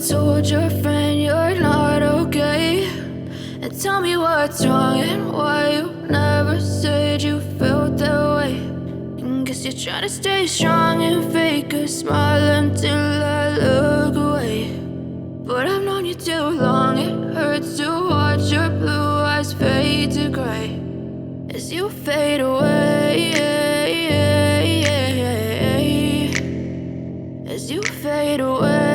told your friend you're not okay, and tell me what's wrong and why you never said you felt that way. And guess you're trying to stay strong and fake a smile until I look away. But I've known you too long, it hurts to watch your blue eyes fade to gray as you fade away, as you fade away.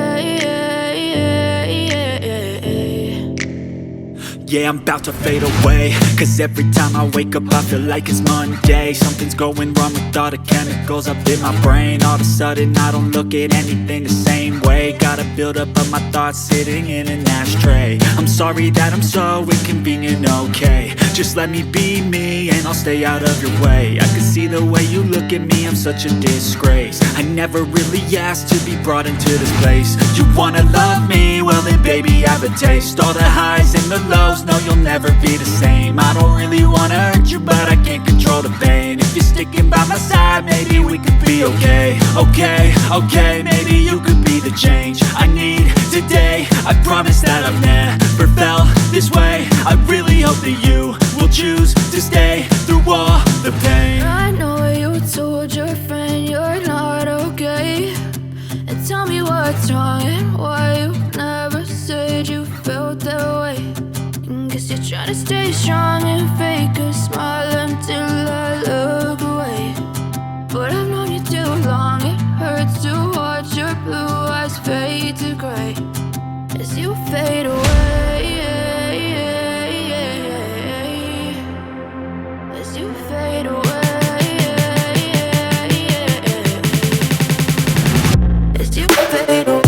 Yeah, I'm about to fade away, cause every time I wake up I feel like it's Monday. Something's going wrong with all the chemicals up in my brain. All of a sudden I don't look at anything the same way. Got a buildup of my thoughts sitting in an ashtray. I'm sorry that I'm so inconvenient, okay. Just let me be me and I'll stay out of your way. I can see the way you look at me, I'm such a disgrace. I never really asked to be brought into this place. You wanna love me? Well then baby, have a taste. All the highs and the lows, no, you'll never be the same. I don't really wanna hurt you, but I can't control the pain. If you're sticking by my side, maybe we could be okay. Okay, maybe you could be the change I need today. I promise that I've never felt this way. I really hope that you will choose to stay through all the pain. I know you told your friend you're not okay, and tell me what's wrong and why you never said you felt that way. Guess you're trying to stay strong and fake a smile until I look away. But I've known you too long, it hurts to watch your blue eyes fade to gray as you fade away, as you fade away, as you fade away.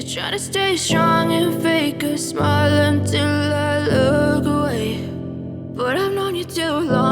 Try to stay strong and fake a smile until I look away. But I've known you too long.